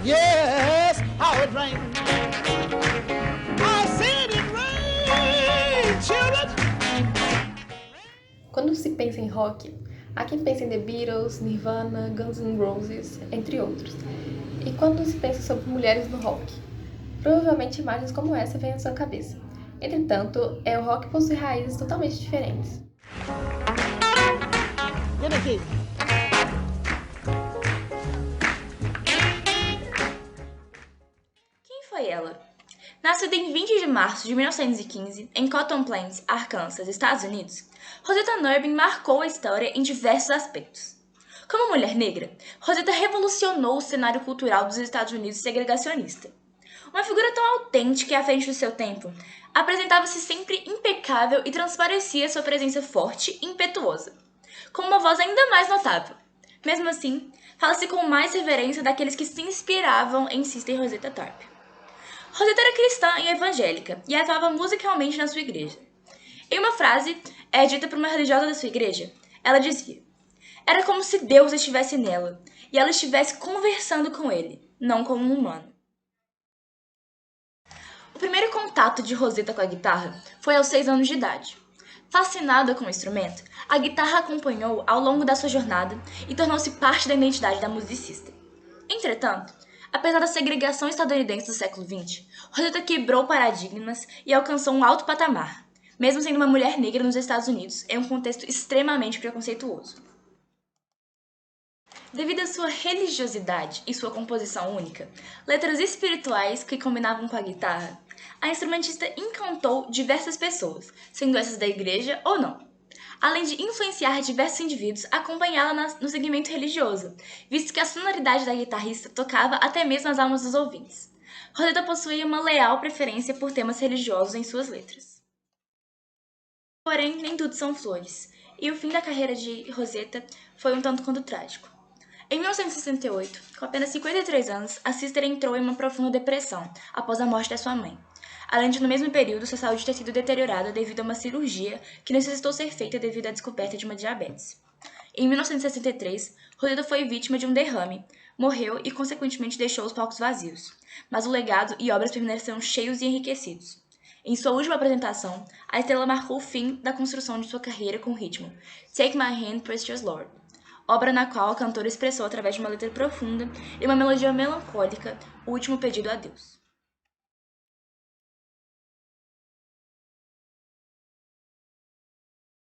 yes, how it rains. I said it rain, children. Quando se pensa em rock, há quem pense em The Beatles, Nirvana, Guns N' Roses, entre outros. E quando se pensa sobre mulheres no rock, provavelmente imagens como essa vêm à sua cabeça. Entretanto, o rock possui raízes totalmente diferentes. Get aqui. Quem foi ela? Nascida em 20 de março de 1915, em Cotton Plains, Arkansas, Estados Unidos, Rosetta Nurbin marcou a história em diversos aspectos. Como mulher negra, Rosetta revolucionou o cenário cultural dos Estados Unidos segregacionista. Uma figura tão autêntica e à frente do seu tempo, apresentava-se sempre impecável e transparecia sua presença forte e impetuosa, com uma voz ainda mais notável. Mesmo assim, fala-se com mais reverência daqueles que se inspiravam em Sister Rosetta Tharpe. Rosetta era cristã e evangélica e atuava musicalmente na sua igreja. Em uma frase dita por uma religiosa da sua igreja, ela dizia: "Era como se Deus estivesse nela e ela estivesse conversando com ele, não como um humano." O primeiro contato de Rosetta com a guitarra foi aos 6 anos de idade. Fascinada com o instrumento, a guitarra acompanhou ao longo da sua jornada e tornou-se parte da identidade da musicista. Entretanto, apesar da segregação estadunidense do século XX, Rosetta quebrou paradigmas e alcançou um alto patamar, mesmo sendo uma mulher negra nos Estados Unidos em um contexto extremamente preconceituoso. Devido à sua religiosidade e sua composição única, letras espirituais que combinavam com a guitarra, a instrumentista encantou diversas pessoas, sendo essas da igreja ou não, além de influenciar diversos indivíduos a acompanhá-la no segmento religioso, visto que a sonoridade da guitarrista tocava até mesmo as almas dos ouvintes. Rosetta possuía uma leal preferência por temas religiosos em suas letras. Porém, nem tudo são flores, e o fim da carreira de Rosetta foi um tanto quanto trágico. Em 1968, com apenas 53 anos, a Sister entrou em uma profunda depressão após a morte da sua mãe, além de no mesmo período sua saúde ter sido deteriorada devido a uma cirurgia que necessitou ser feita devido à descoberta de uma diabetes. Em 1963, Rosetta foi vítima de um derrame, morreu e consequentemente deixou os palcos vazios, mas o legado e obras permaneceram cheios e enriquecidos. Em sua última apresentação, a estrela marcou o fim da construção de sua carreira com o ritmo Take My Hand, Precious Lord, obra na qual a cantora expressou através de uma letra profunda e uma melodia melancólica o último pedido a Deus.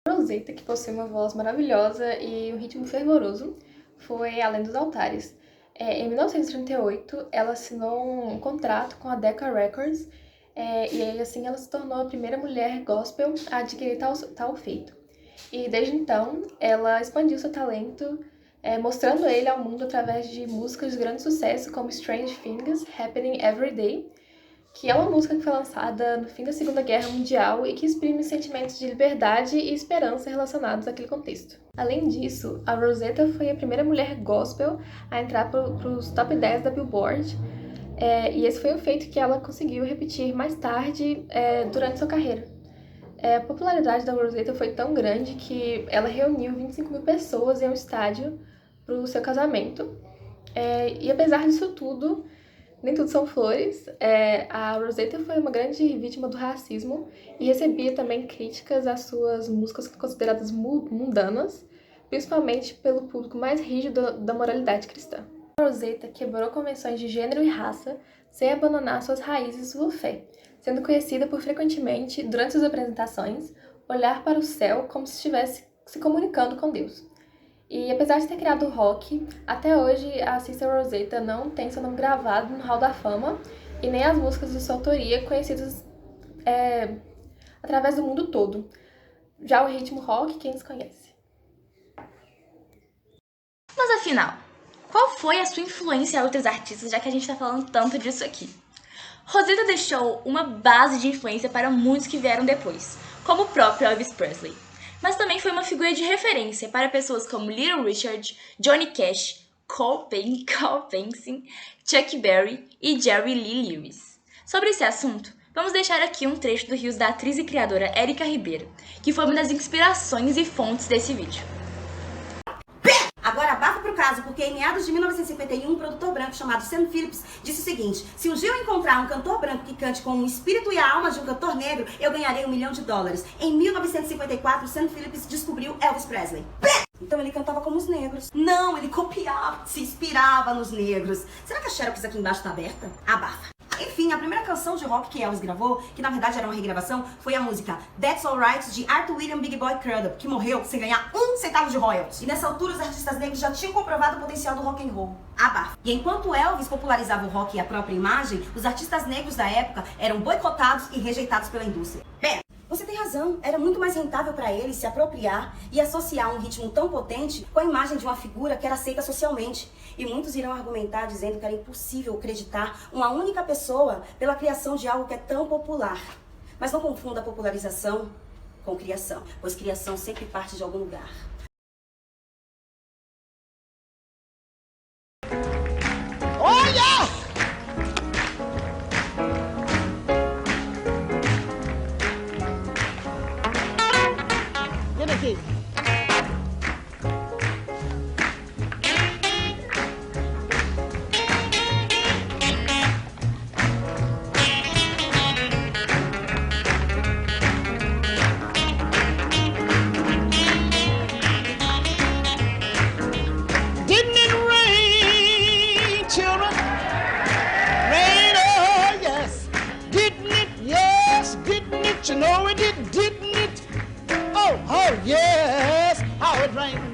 Rosetta, que possui uma voz maravilhosa e um ritmo fervoroso, foi além dos altares. Em 1938, ela assinou um contrato com a Decca Records e aí, assim ela se tornou a primeira mulher gospel a adquirir tal feito. E desde então, ela expandiu seu talento, mostrando ele ao mundo através de músicas de grande sucesso como Strange Things Happening Every Day, que é uma música que foi lançada no fim da Segunda Guerra Mundial e que exprime sentimentos de liberdade e esperança relacionados àquele contexto. Além disso, a Rosetta foi a primeira mulher gospel a entrar para os top 10 da Billboard, e esse foi um feito que ela conseguiu repetir mais tarde durante sua carreira. A popularidade da Rosetta foi tão grande que ela reuniu 25 mil pessoas em um estádio para o seu casamento. E apesar disso tudo, nem tudo são flores, a Rosetta foi uma grande vítima do racismo e recebia também críticas às suas músicas consideradas mundanas, principalmente pelo público mais rígido da moralidade cristã. A Rosetta quebrou convenções de gênero e raça sem abandonar suas raízes e sua fé, sendo conhecida por frequentemente, durante suas apresentações, olhar para o céu como se estivesse se comunicando com Deus. E apesar de ter criado o rock, até hoje a Sister Rosetta não tem seu nome gravado no Hall da Fama e nem as músicas de sua autoria conhecidas através do mundo todo. Já o ritmo rock, quem desconhece? Mas afinal, qual foi a sua influência a outros artistas, já que a gente está falando tanto disso aqui? Rosetta deixou uma base de influência para muitos que vieram depois, como o próprio Elvis Presley. Mas também foi uma figura de referência para pessoas como Little Richard, Johnny Cash, Carl Banksin, Chuck Berry e Jerry Lee Lewis. Sobre esse assunto, vamos deixar aqui um trecho do rios da atriz e criadora Érica Ribeiro, que foi uma das inspirações e fontes desse vídeo. Agora abafa pro carro. caso porque em meados de 1951, um produtor branco chamado Sam Phillips disse o seguinte: se um dia eu encontrar um cantor branco que cante com o espírito e a alma de um cantor negro, eu ganharei $1 milhão. Em 1954, Sam Phillips descobriu Elvis Presley. Então ele cantava como os negros. Não, ele copiava, se inspirava nos negros. Será que a Xerox aqui embaixo tá aberta? Abafa. Enfim, a primeira canção de rock que Elvis gravou, que na verdade era uma regravação, foi a música That's Alright, de Arthur William Big Boy Crudup, que morreu sem ganhar 1 centavo de royalties. E nessa altura os artistas negros já tinham comprovado o potencial do rock and roll. Abafa. E enquanto Elvis popularizava o rock e a própria imagem, os artistas negros da época eram boicotados e rejeitados pela indústria. Bem, você tem razão, era muito mais rentável para eles se apropriar e associar um ritmo tão potente com a imagem de uma figura que era aceita socialmente. E muitos irão argumentar dizendo que era impossível acreditar uma única pessoa pela criação de algo que é tão popular. Mas não confunda popularização com criação, pois criação sempre parte de algum lugar. Olha! Get aqui. Didn't it rain, children? Rain, oh yes. Didn't it? Yes, didn't it? You know it did, didn't it? Oh, yes, how it rained.